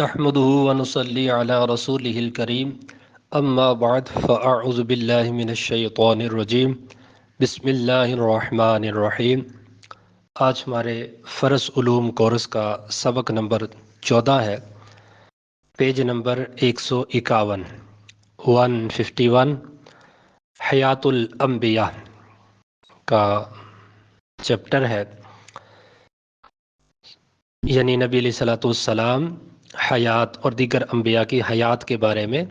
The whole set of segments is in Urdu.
نحمده ونصلي على رسوله الكريم اما بعد فاعوذ بالله من الشیطان الرجیم بسم اللہ الرحمن الرحیم۔ آج ہمارے فرض علوم کورس کا سبق نمبر 14 ہے، پیج نمبر 151 151 حیات الانبیاء کا چیپٹر ہے، یعنی نبی علیہ الصلوۃ والسلام حیات اور دیگر انبیاء کی حیات کے بارے میں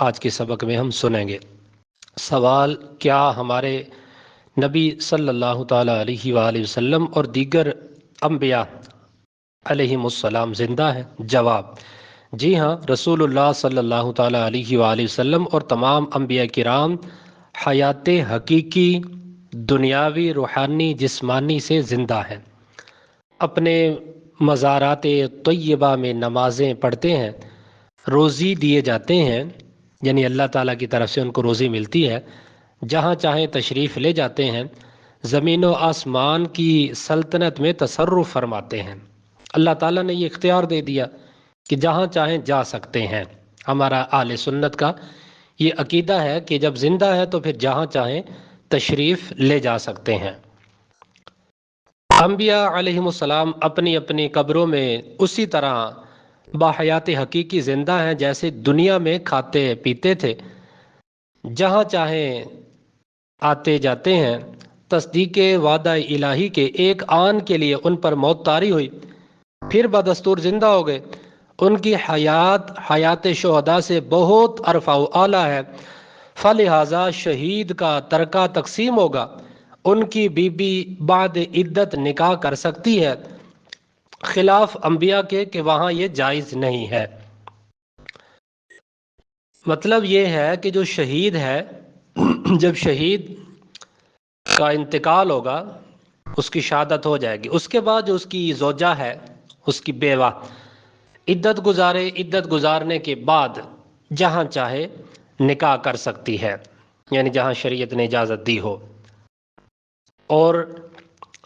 آج کے سبق میں ہم سنیں گے۔ سوال: کیا ہمارے نبی صلی اللہ تعالیٰ علیہ وآلہ وسلم اور دیگر انبیاء علیہم السلام زندہ ہیں؟ جواب: جی ہاں، رسول اللہ صلی اللہ تعالیٰ علیہ وآلہ وسلم اور تمام انبیاء کرام حیات حقیقی، دنیاوی، روحانی، جسمانی سے زندہ ہیں۔ اپنے مزارات طیبہ میں نمازیں پڑھتے ہیں، روزی دیے جاتے ہیں، یعنی اللہ تعالیٰ کی طرف سے ان کو روزی ملتی ہے، جہاں چاہیں تشریف لے جاتے ہیں، زمین و آسمان کی سلطنت میں تصرف فرماتے ہیں۔ اللہ تعالیٰ نے یہ اختیار دے دیا کہ جہاں چاہیں جا سکتے ہیں۔ ہمارا اہل سنت کا یہ عقیدہ ہے کہ جب زندہ ہے تو پھر جہاں چاہیں تشریف لے جا سکتے ہیں۔ انبیاء علیہم السلام اپنی اپنی قبروں میں اسی طرح باحیات حقیقی زندہ ہیں جیسے دنیا میں کھاتے پیتے تھے، جہاں چاہیں آتے جاتے ہیں۔ تصدیق وعدہ الہی کے ایک آن کے لیے ان پر موت طاری ہوئی، پھر بدستور زندہ ہو گئے۔ ان کی حیات شہداء سے بہت ارفع و اعلیٰ ہے، فلہذا شہید کا ترکہ تقسیم ہوگا۔ ان کی بیوی بعد عدت نکاح کر سکتی ہے، خلاف انبیاء کے کہ وہاں یہ جائز نہیں ہے۔ مطلب یہ ہے کہ جو شہید ہے، جب شہید کا انتقال ہوگا، اس کی شہادت ہو جائے گی، اس کے بعد جو اس کی زوجہ ہے، اس کی بیوہ عدت گزارے، عدت گزارنے کے بعد جہاں چاہے نکاح کر سکتی ہے، یعنی جہاں شریعت نے اجازت دی ہو۔ اور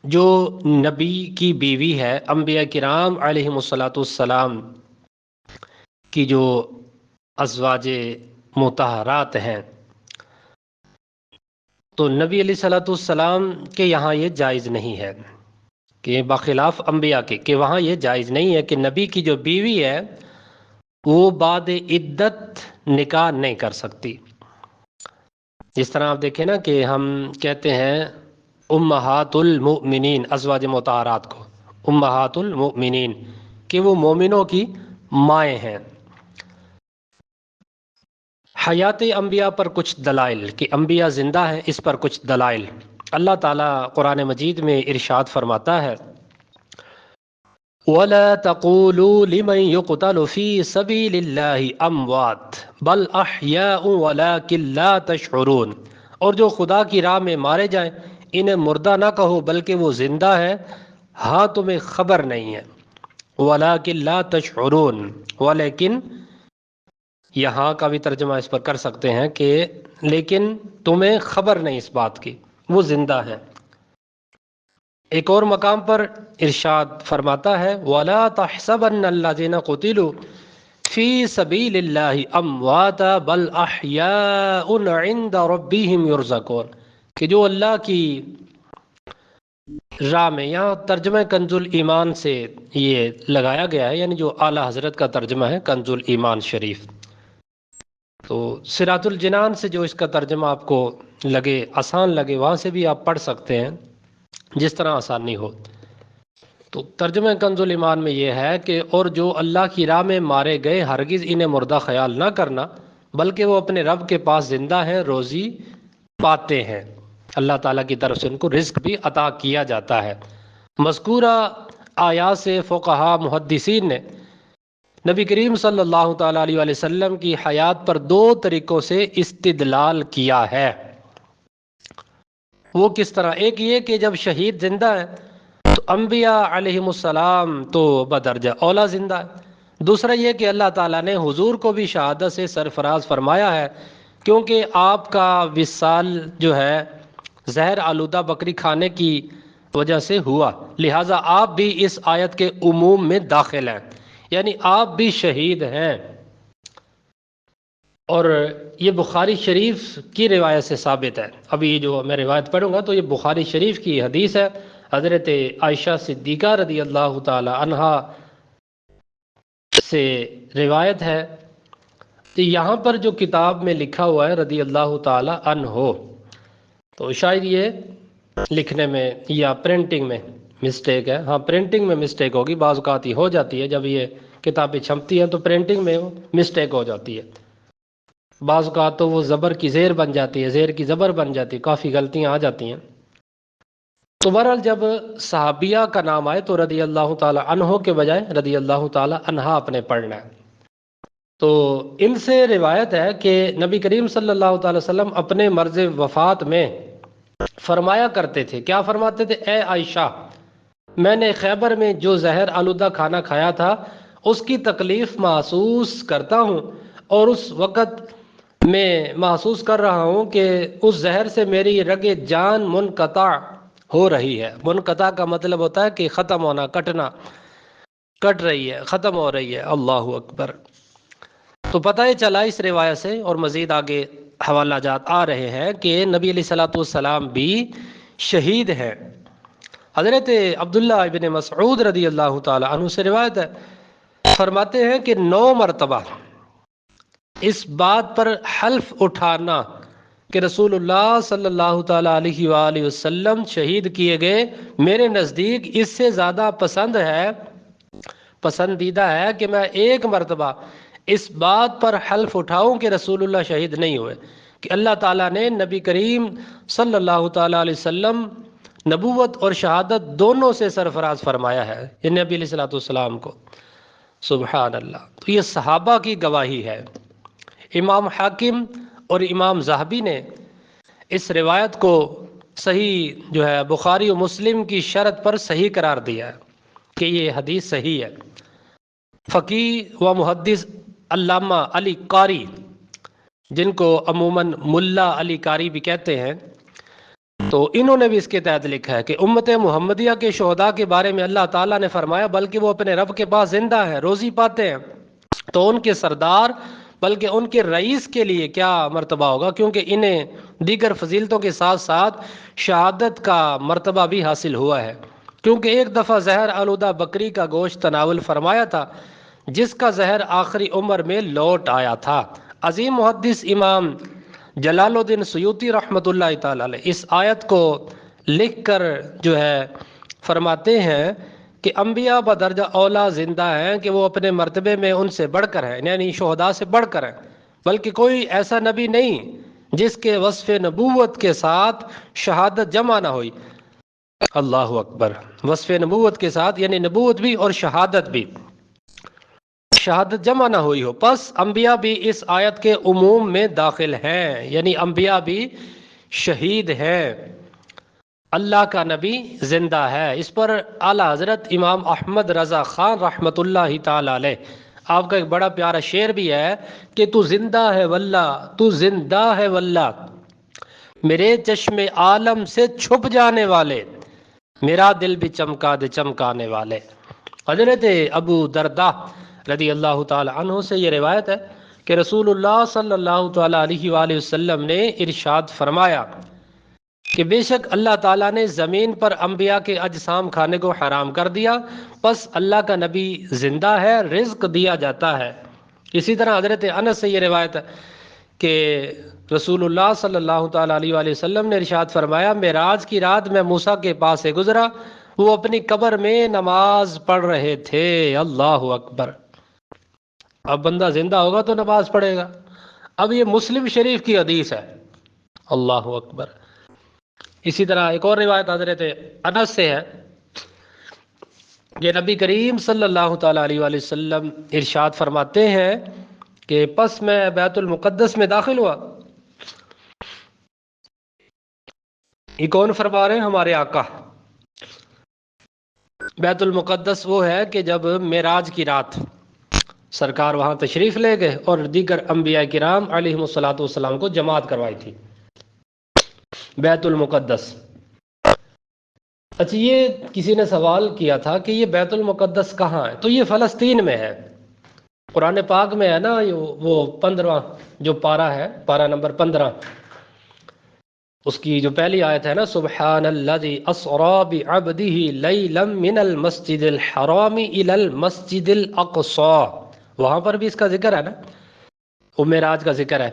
جو نبی کی بیوی ہے، انبیاء کرام علیہم الصلوۃ والسلام کی جو ازواج مطہرات ہیں، تو نبی علیہ الصلوۃ والسلام کے یہاں یہ جائز نہیں ہے، کہ بخلاف انبیاء کے کہ وہاں یہ جائز نہیں ہے کہ نبی کی جو بیوی ہے وہ بعد عدت نکاح نہیں کر سکتی۔ جس طرح آپ دیکھیں نا کہ ہم کہتے ہیں امہات المؤمنین، ازواج مطہرات کو امہات المؤمنین، کہ وہ مومنوں کی مائیں ہیں۔ حیات انبیاء پر کچھ دلائل کہ انبیاء زندہ ہیں، اس پر کچھ دلائل۔ اللہ تعالیٰ قرآن مجید میں ارشاد فرماتا ہے: وَلَا تَقُولُوا لِمَن يُقْتَلُ فِي سَبِيلِ اللَّهِ أَمْوَاتٌ بَلْ أَحْيَاءٌ وَلَٰكِن لَّا تَشْعُرُونَ، اور جو خدا کی راہ میں مارے جائیں انہیں مردہ نہ کہو بلکہ وہ زندہ ہے، ہاں تمہیں خبر نہیں ہے۔ وَلَٰكِن لَّا تَشْعُرُونَ، ولیکن یہاں کا بھی ترجمہ اس پر کر سکتے ہیں کہ لیکن تمہیں خبر نہیں اس بات کی، وہ زندہ ہے۔ ایک اور مقام پر ارشاد فرماتا ہے: وَلَا تَحْسَبَنَّ الَّذِينَ قُتِلُوا فِي سَبِيلِ اللَّهِ أَمْوَاتًا بَلْ أَحْيَاءٌ عِندَ رَبِّهِمْ يُرْزَقُونَ، کہ جو اللہ کی راہ میں، یہاں ترجمہ کنز الایمان سے یہ لگایا گیا ہے، یعنی جو اعلیٰ حضرت کا ترجمہ ہے کنز الایمان شریف، تو صراط الجنان سے جو اس کا ترجمہ آپ کو لگے، آسان لگے، وہاں سے بھی آپ پڑھ سکتے ہیں جس طرح آسانی ہو۔ تو ترجمہ کنز الایمان میں یہ ہے کہ اور جو اللہ کی راہ میں مارے گئے ہرگز انہیں مردہ خیال نہ کرنا، بلکہ وہ اپنے رب کے پاس زندہ ہیں، روزی پاتے ہیں، اللہ تعالیٰ کی طرف سے ان کو رزق بھی عطا کیا جاتا ہے۔ مذکورہ آیات سے فقہاء محدثین نے نبی کریم صلی اللہ تعالیٰ علیہ وآلہ وسلم کی حیات پر دو طریقوں سے استدلال کیا ہے۔ وہ کس طرح؟ ایک یہ کہ جب شہید زندہ ہے تو انبیاء علیہم السلام تو بدرجہ اولا زندہ ہے۔ دوسرا یہ کہ اللہ تعالیٰ نے حضور کو بھی شہادت سے سرفراز فرمایا ہے، کیونکہ آپ کا وصال جو ہے زہر آلودہ بکری کھانے کی وجہ سے ہوا، لہٰذا آپ بھی اس آیت کے عموم میں داخل ہیں۔ یعنی آپ بھی شہید ہیں۔ اور یہ بخاری شریف کی روایت سے ثابت ہے۔ ابھی جو میں روایت پڑھوں گا تو یہ بخاری شریف کی حدیث ہے، حضرت عائشہ صدیقہ رضی اللہ تعالی عنہا سے روایت ہے۔ تو یہاں پر جو کتاب میں لکھا ہوا ہے رضی اللہ تعالی عنہ، تو شاید یہ لکھنے میں یا پرنٹنگ میں مسٹیک ہے۔ ہاں پرنٹنگ میں مسٹیک ہوگی، بعض اوقات ہی ہو جاتی ہے، جب یہ کتابیں چھپتی ہیں تو پرنٹنگ میں مسٹیک ہو جاتی ہے، بعض اوقات تو وہ زبر کی زیر بن جاتی ہے، زیر کی زبر بن جاتی ہے، کافی غلطیاں آ جاتی ہیں۔ تو بہرحال جب صحابیہ کا نام آئے تو رضی اللہ تعالی عنہ کے بجائے رضی اللہ تعالی عنہا اپنے پڑھنا ہے۔ تو ان سے روایت ہے کہ نبی کریم صلی اللہ تعالی وسلم اپنے مرض وفات میں فرمایا کرتے تھے، کیا فرماتے تھے؟ اے عائشہ، میں نے خیبر میں جو زہر آلودہ کھانا کھایا تھا اس کی تکلیف محسوس کرتا ہوں، اور اس وقت میں محسوس کر رہا ہوں کہ اس زہر سے میری رگ جان منقطع ہو رہی ہے۔ منقطع کا مطلب ہوتا ہے کہ ختم ہونا، کٹنا، کٹ رہی ہے، ختم ہو رہی ہے۔ اللہ اکبر۔ تو پتہ ہی چلا اس روایت سے، اور مزید آگے حوالہ جات آ رہے ہیں کہ نبی علیہ الصلوۃ والسلام بھی شہید ہیں۔ حضرت عبداللہ ابن مسعود رضی اللہ تعالی عنہ سے روایت ہے، فرماتے ہیں کہ 9 مرتبہ اس بات پر حلف اٹھانا کہ رسول اللہ صلی اللہ تعالی علیہ وآلہ وسلم شہید کیے گئے میرے نزدیک اس سے زیادہ پسندیدہ ہے کہ میں 1 مرتبہ اس بات پر حلف اٹھاؤں کہ رسول اللہ شہید نہیں ہوئے، کہ اللہ تعالیٰ نے نبی کریم صلی اللہ تعالی علیہ وسلم نبوت اور شہادت دونوں سے سرفراز فرمایا ہے، یہ نبی علیہ الصلوۃ والسلام کو۔ سبحان اللہ۔ تو یہ صحابہ کی گواہی ہے۔ امام حاکم اور امام ذہبی نے اس روایت کو صحیح جو ہے بخاری و مسلم کی شرط پر صحیح قرار دیا ہے کہ یہ حدیث صحیح ہے۔ فقیہ و محدث علامہ علی قاری، جن کو عموماً ملا علی قاری بھی کہتے ہیں، تو انہوں نے بھی اس کے تحت لکھا ہے کہ امت محمدیہ کے شہداء کے بارے میں اللہ تعالیٰ نے فرمایا بلکہ وہ اپنے رب کے پاس زندہ ہیں، روزی پاتے ہیں، تو ان کے سردار بلکہ ان کے رئیس کے لیے کیا مرتبہ ہوگا، کیونکہ انہیں دیگر فضیلتوں کے ساتھ ساتھ شہادت کا مرتبہ بھی حاصل ہوا ہے، کیونکہ ایک دفعہ زہر آلودہ بکری کا گوشت تناول فرمایا تھا جس کا زہر آخری عمر میں لوٹ آیا تھا۔ عظیم محدث امام جلال الدین سیوطی رحمۃ اللہ تعالی علیہ اس آیت کو لکھ کر جو ہے فرماتے ہیں کہ انبیاء بدرجہ اولا زندہ ہیں کہ وہ اپنے مرتبے میں ان سے بڑھ کر ہیں، یعنی شہداء سے بڑھ کر ہیں، بلکہ کوئی ایسا نبی نہیں جس کے وصف نبوت کے ساتھ شہادت جمع نہ ہوئی۔ اللہ اکبر۔ وصف نبوت کے ساتھ یعنی نبوت بھی اور شہادت بھی، شہادت جمع نہ ہوئی ہو، پس انبیاء بھی اس آیت کے عموم میں داخل ہیں، یعنی انبیاء بھی شہید ہیں، اللہ کا نبی زندہ ہے۔ اس پر اعلیٰ حضرت امام احمد رضا خان رحمۃ اللہ تعالی علیہ، آپ کا ایک بڑا پیارا شعر بھی ہے کہ تو زندہ ہے واللہ، تو زندہ ہے واللہ، میرے چشم عالم سے چھپ جانے والے، میرا دل بھی چمکا دے چمکانے والے۔ حضرت ابو درداء رضی اللہ تعالی عنہ سے یہ روایت ہے کہ رسول اللہ صلی اللہ تعالی علیہ وآلہ وسلم نے ارشاد فرمایا کہ بے شک اللہ تعالیٰ نے زمین پر انبیاء کے اجسام کھانے کو حرام کر دیا، پس اللہ کا نبی زندہ ہے، رزق دیا جاتا ہے۔ اسی طرح حضرت انس سے یہ روایت ہے کہ رسول اللہ صلی اللہ تعالیٰ علیہ وآلہ وسلم نے ارشاد فرمایا معراج کی رات میں موسیٰ کے پاس سے گزرا، وہ اپنی قبر میں نماز پڑھ رہے تھے۔ اللہ اکبر۔ اب بندہ زندہ ہوگا تو نماز پڑھے گا۔ اب یہ مسلم شریف کی حدیث ہے۔ اللہ اکبر۔ اسی طرح ایک اور روایت حضرت انس سے ہے کہ نبی کریم صلی اللہ تعالیٰ علیہ وآلہ وسلم ارشاد فرماتے ہیں کہ پس میں بیت المقدس میں داخل ہوا۔ یہ کون فرما رہے ہیں؟ ہمارے آقا۔ بیت المقدس وہ ہے کہ جب معراج کی رات سرکار وہاں تشریف لے گئے اور دیگر انبیاء کرام علیہم الصلوۃ والسلام کو جماعت کروائی تھی۔ بیت المقدس اچھا، یہ کسی نے سوال کیا تھا کہ یہ بیت المقدس کہاں ہے؟ تو یہ فلسطین میں ہے، قرآن پاک میں ہے نا، وہ 15 جو پارہ ہے، پارہ نمبر 15، اس کی جو پہلی آیت ہے نا، سبحان الذی اسری بعبدہ لیلا من المسجد الحرام الی المسجد الاقصی، وہاں پر بھی اس کا ذکر ہے نا، وہ معراج کا ذکر ہے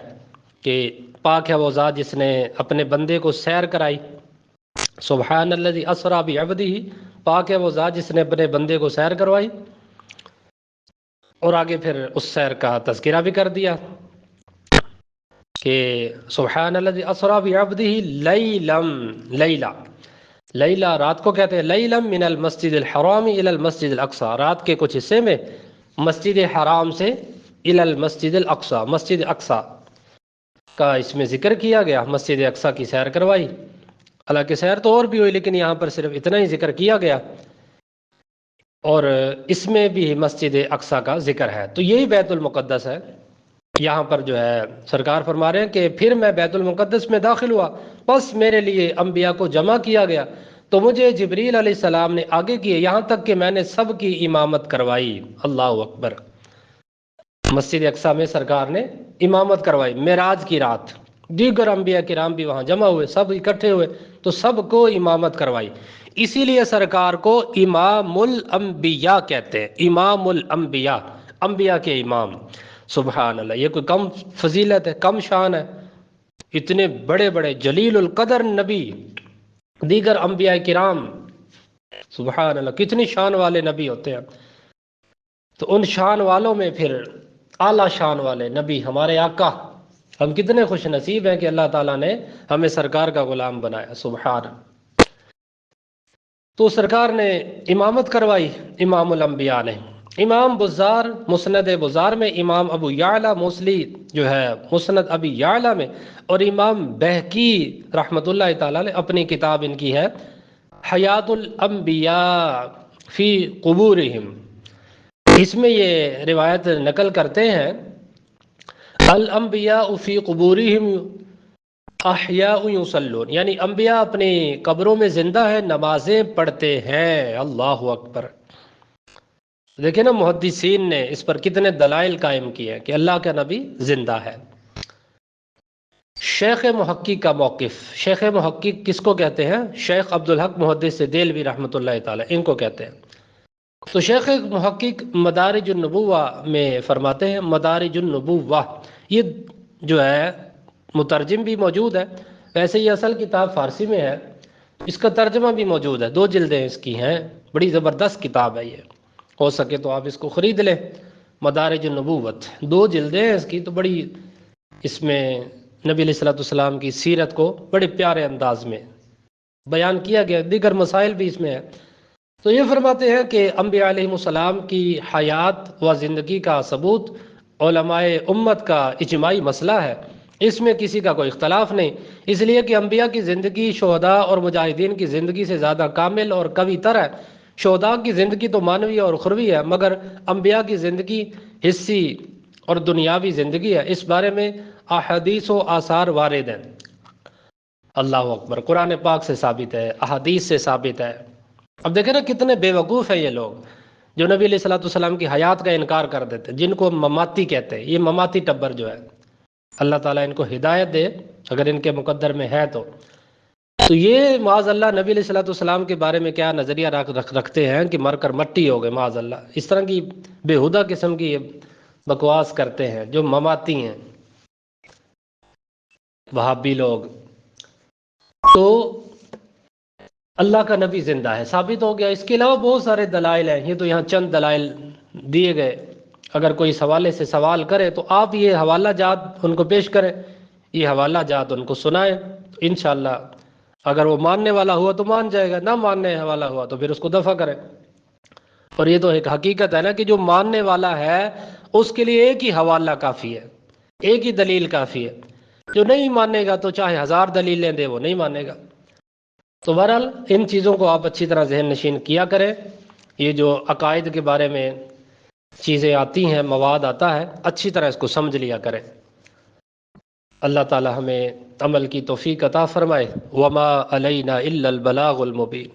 کہ پاک ہے وہ ذات جس نے اپنے بندے کو سیر کرائی، سبحان الذی اسری بعبدہ، پاک ہے وہ ذات جس نے اپنے بندے کو سیر کروائی، اور آگے پھر اس سیر کا تذکرہ بھی کر دیا کہ سبحان الذی اسری بعبدہ لیلا، لیلا، لیلا رات کو کہتے ہیں، لیلا من المسجد الحرام الی المسجد الاقصی، رات کے کچھ حصے میں مسجد حرام سے الی المسجد الاقصی، مسجد اقصی کا اس میں ذکر کیا گیا، مسجد اقصی کی سیر کروائی، حالانکہ سیر تو اور بھی ہوئی لیکن یہاں پر صرف اتنا ہی ذکر کیا گیا، اور اس میں بھی مسجد اقصی کا ذکر ہے، تو یہی بیت المقدس ہے۔ یہاں پر جو ہے سرکار فرما رہے ہیں کہ پھر میں بیت المقدس میں داخل ہوا، پس میرے لیے انبیاء کو جمع کیا گیا، تو مجھے جبریل علیہ السلام نے آگے کیے، یہاں تک کہ میں نے سب کی امامت کروائی، اللہ اکبر۔ مسجد اقصی میں سرکار نے امامت کروائی معراج کی رات، دیگر انبیاء کرام بھی وہاں جمع ہوئے، سب اکٹھے ہوئے تو سب کو امامت کروائی، اسی لیے سرکار کو امام الانبیاء کہتے ہیں، امام الانبیاء، انبیاء کے امام۔ سبحان اللہ، یہ کوئی کم فضیلت ہے، کم شان ہے؟ اتنے بڑے بڑے جلیل القدر نبی، دیگر انبیاء کرام، سبحان اللہ، کتنی شان والے نبی ہوتے ہیں، تو ان شان والوں میں پھر اعلیٰ شان والے نبی ہمارے آقا، ہم کتنے خوش نصیب ہیں کہ اللہ تعالیٰ نے ہمیں سرکار کا غلام بنایا، سبحان۔ تو سرکار نے امامت کروائی امام الانبیاء نے۔ امام بزار مسند بزار میں، امام ابو یعلا موصلی جو ہے مسند ابی یعلا میں، اور امام بہقی رحمۃ اللہ تعالیٰ نے اپنی کتاب ان کی ہے حیات الانبیاء فی قبورہم، اس میں یہ روایت نقل کرتے ہیں، الانبیاء فی قبورہم احیاء یصلون، یعنی انبیاء اپنی قبروں میں زندہ ہیں، نمازیں پڑھتے ہیں، اللہ اکبر۔ دیکھیں نا محدثین نے اس پر کتنے دلائل قائم کیے ہیں کہ اللہ کا نبی زندہ ہے۔ شیخ محقق کا موقف، شیخ محقق کس کو کہتے ہیں؟ شیخ عبدالحق محدث دہلوی رحمۃ اللہ تعالی، ان کو کہتے ہیں۔ تو شیخ محقق مدارج النبوہ میں فرماتے ہیں، مدارج النبوہ، یہ جو ہے مترجم بھی موجود ہے، ویسے یہ اصل کتاب فارسی میں ہے، اس کا ترجمہ بھی موجود ہے، 2 جلدیں اس کی ہیں، بڑی زبردست کتاب ہے، یہ ہو سکے تو آپ اس کو خرید لیں، مدارج النبوت، 2 جلدیں ہیں اس کی، تو بڑی اس میں نبی علیہ الصلوۃ والسلام کی سیرت کو بڑے پیارے انداز میں بیان کیا گیا، دیگر مسائل بھی اس میں ہے۔ تو یہ فرماتے ہیں کہ انبیاء علیہ السلام کی حیات و زندگی کا ثبوت علماء امت کا اجماعی مسئلہ ہے، اس میں کسی کا کوئی اختلاف نہیں، اس لیے کہ انبیاء کی زندگی شہداء اور مجاہدین کی زندگی سے زیادہ کامل اور قوی تر ہے۔ شہداء کی زندگی تو مانوی اور اخروی ہے، مگر انبیاء کی زندگی حصی اور دنیاوی زندگی ہے، اس بارے میں احادیث و آثار وارد ہیں، اللہ اکبر، قرآن پاک سے ثابت ہے، احادیث سے ثابت ہے۔ اب دیکھیں نا کتنے بے وقوف ہیں یہ لوگ جو نبی علیہ الصلوۃ والسلام کی حیات کا انکار کر دیتے ہیں، جن کو مماتی کہتے ہیں، یہ مماتی ٹبر جو ہے، اللہ تعالیٰ ان کو ہدایت دے اگر ان کے مقدر میں ہے تو یہ معاذ اللہ نبی علیہ الصلوۃ والسلام کے بارے میں کیا نظریہ رکھتے ہیں کہ مر کر مٹی ہو گئے، معاذ اللہ، اس طرح کی بےہودہ قسم کی بکواس کرتے ہیں جو مماتی ہیں وہابی لوگ۔ تو اللہ کا نبی زندہ ہے، ثابت ہو گیا، اس کے علاوہ بہت سارے دلائل ہیں، یہ تو یہاں چند دلائل دیے گئے، اگر کوئی اس حوالے سے سوال کرے تو آپ یہ حوالہ جات ان کو پیش کریں، یہ حوالہ جات ان کو سنائیں، انشاءاللہ اگر وہ ماننے والا ہوا تو مان جائے گا، نہ ماننے والا ہوا تو پھر اس کو دفع کریں۔ اور یہ تو ایک حقیقت ہے نا کہ جو ماننے والا ہے اس کے لیے ایک ہی حوالہ کافی ہے، ایک ہی دلیل کافی ہے، جو نہیں مانے گا تو چاہے 1000 دلیلیں دے وہ نہیں مانے گا۔ تو بہرحال ان چیزوں کو آپ اچھی طرح ذہن نشین کیا کریں، یہ جو عقائد کے بارے میں چیزیں آتی ہیں، مواد آتا ہے، اچھی طرح اس کو سمجھ لیا کریں۔ اللہ تعالی ہمیں عمل کی توفیق عطا فرمائے۔ وما علینا الا البلاغ المبین۔